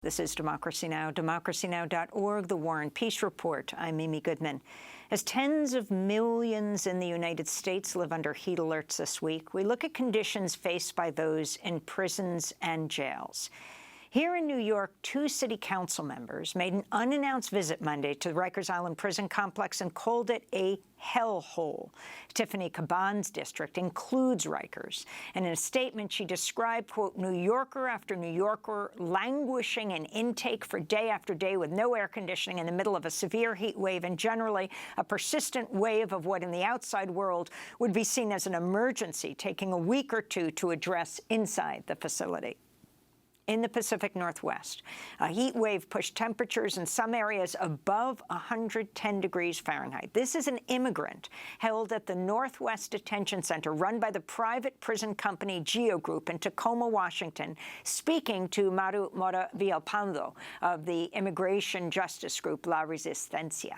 This is Democracy Now!, democracynow.org, The War and Peace Report. I'm Mimi Goodman. As tens of millions in the United States live under heat alerts this week, we look at conditions faced by those in prisons and jails. Here in New York, 2 city council members made an unannounced visit Monday to the Rikers Island prison complex and called it a hellhole. Tiffany Caban's district includes Rikers, and in a statement she described, quote, New Yorker after New Yorker languishing in intake for day after day with no air conditioning in the middle of a severe heat wave and generally a persistent wave of what in the outside world would be seen as an emergency, taking a week or two to address inside the facility. In the Pacific Northwest, a heat wave pushed temperatures in some areas above 110 degrees Fahrenheit. This is an immigrant held at the Northwest Detention Center run by the private prison company Geo Group in Tacoma, Washington, speaking to Maru Mora Villalpando of the immigration justice group La Resistencia.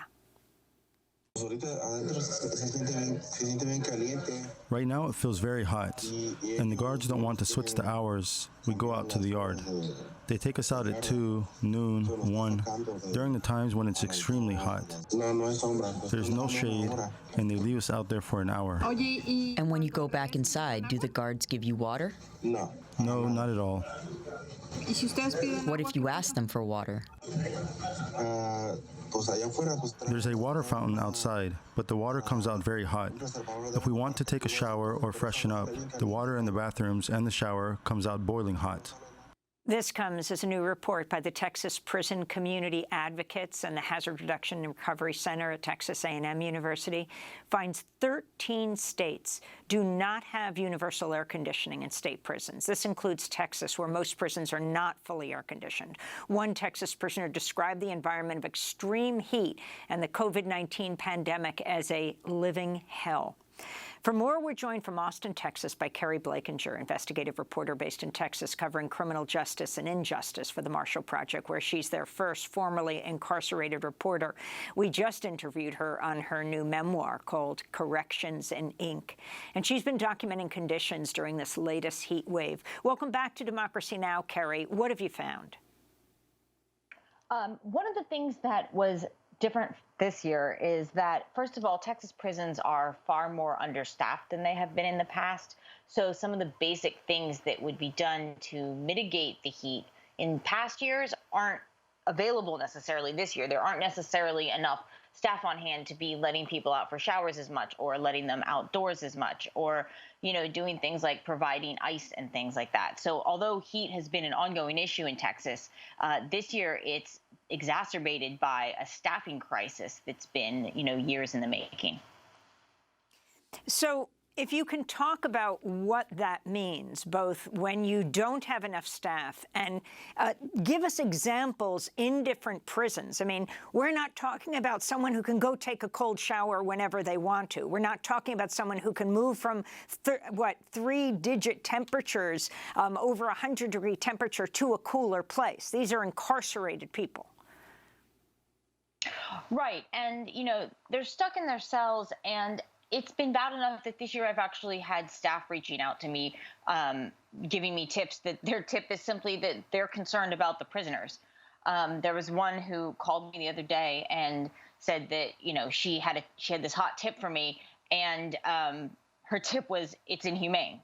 Right now it feels very hot, and the guards don't want to switch the hours we go out to the yard. They take us out at 2, noon, 1, during the times when it's extremely hot. There's no shade, and they leave us out there for an hour. And when you go back inside, do the guards give you water? No, not at all. What if you ask them for water? There's a water fountain outside, but the water comes out very hot. If we want to take a shower or freshen up, the water in the bathrooms and the shower comes out boiling hot. This comes as a new report by the Texas Prison Community Advocates and the Hazard Reduction and Recovery Center at Texas A&M University finds 13 states do not have universal air conditioning in state prisons. This includes Texas, where most prisons are not fully air-conditioned. One Texas prisoner described the environment of extreme heat and the COVID-19 pandemic as a living hell. For more, we're joined from Austin, Texas, by Keri Blakinger, investigative reporter based in Texas, covering criminal justice and injustice for the Marshall Project, where she's their first formerly incarcerated reporter. We just interviewed her on her new memoir called Corrections in Ink, and she's been documenting conditions during this latest heat wave. Welcome back to Democracy Now!, Keri. What have you found? One of the things that was different this year is that, first of all, Texas prisons are far more understaffed than they have been in the past. So some of the basic things that would be done to mitigate the heat in past years aren't available necessarily this year. There aren't necessarily enough staff on hand to be letting people out for showers as much, or letting them outdoors as much, or, doing things like providing ice and things like that. So although heat has been an ongoing issue in Texas, this year it's exacerbated by a staffing crisis that's been, years in the making. So if you can talk about what that means, both when you don't have enough staff and give us examples in different prisons. I mean, we're not talking about someone who can go take a cold shower whenever they want to. We're not talking about someone who can move from, 3-digit temperatures, over 100-degree temperature to a cooler place. These are incarcerated people. Right. And, they're stuck in their cells, and it's been bad enough that this year I've actually had staff reaching out to me, giving me tips. That their tip is simply that they're concerned about the prisoners. There was one who called me the other day and said that, she had this hot tip for me, and her tip was, it's inhumane.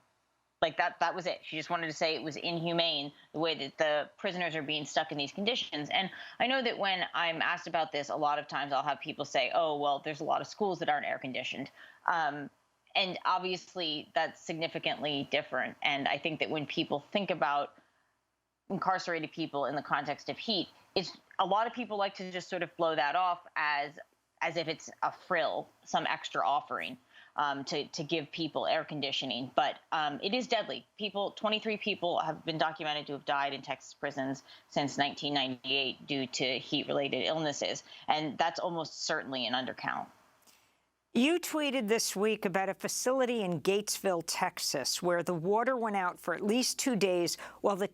Like that was it. She just wanted to say it was inhumane the way that the prisoners are being stuck in these conditions. And I know that when I'm asked about this, a lot of times I'll have people say, oh, well, there's a lot of schools that aren't air conditioned. And obviously that's significantly different. And I think that when people think about incarcerated people in the context of heat, it's a lot of people like to just sort of blow that off as if it's a frill, some extra offering. To give people air conditioning, but it is deadly. 23 people have been documented to have died in Texas prisons since 1998 due to heat-related illnesses, and that's almost certainly an undercount. You tweeted this week about a facility in Gatesville, Texas, where the water went out for at least 2 days while the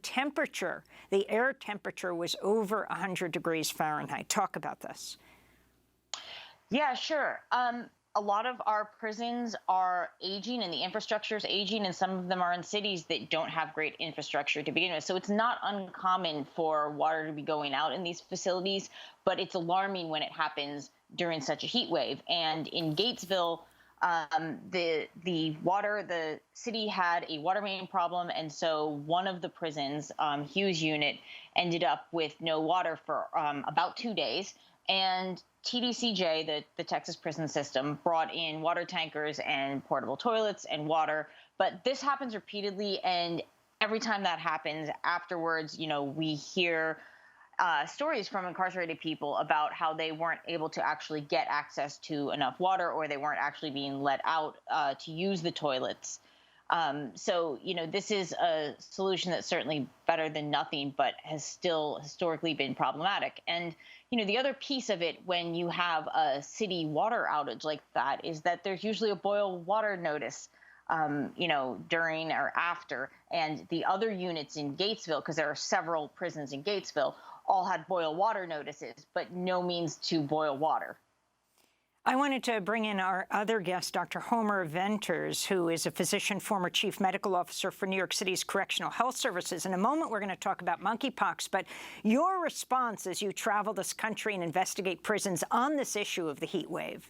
air temperature was over 100 degrees Fahrenheit. Talk about this. Yeah, sure. a lot of our prisons are aging and the infrastructure is aging, and some of them are in cities that don't have great infrastructure to begin with. So it's not uncommon for water to be going out in these facilities, but it's alarming when it happens during such a heat wave. And in Gatesville, the city had a water main problem, and so one of the prisons, Hughes Unit, ended up with no water for about 2 days. And TDCJ, the Texas prison system, brought in water tankers and portable toilets and water. But this happens repeatedly, and every time that happens, afterwards, we hear stories from incarcerated people about how they weren't able to actually get access to enough water, or they weren't actually being let out to use the toilets. So, this is a solution that's certainly better than nothing, but has still historically been problematic. And, the other piece of it when you have a city water outage like that is that there's usually a boil water notice, during or after. And the other units in Gatesville, because there are several prisons in Gatesville, all had boil water notices, but no means to boil water. I wanted to bring in our other guest, Dr. Homer Venters, who is a physician, former chief medical officer for New York City's Correctional Health Services. In a moment, we're going to talk about monkeypox, but your response as you travel this country and investigate prisons on this issue of the heat wave.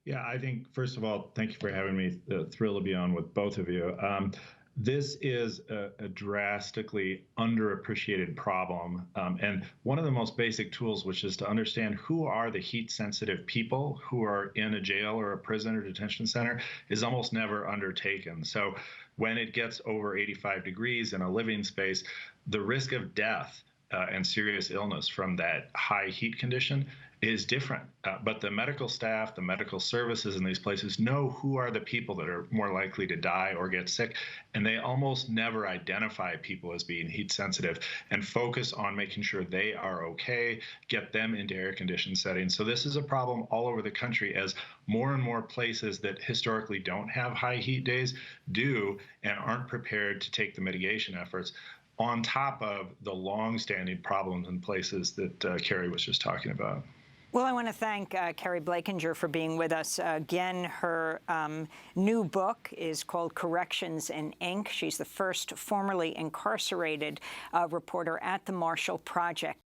Yeah, I think, first of all, thank you for having me. Thrilled to be on with both of you. This is a drastically underappreciated problem. And one of the most basic tools, which is to understand who are the heat-sensitive people who are in a jail or a prison or detention center, is almost never undertaken. So when it gets over 85 degrees in a living space, the risk of death and serious illness from that high heat condition is different. But the medical staff, the medical services in these places know who are the people that are more likely to die or get sick, and they almost never identify people as being heat sensitive and focus on making sure they are okay, get them into air-conditioned settings. So this is a problem all over the country as more and more places that historically don't have high heat days do and aren't prepared to take the mitigation efforts, on top of the long-standing problems in places that Keri was just talking about. Well, I want to thank Keri Blakinger for being with us. Again, her new book is called Corrections in Ink. She's the first formerly incarcerated reporter at the Marshall Project.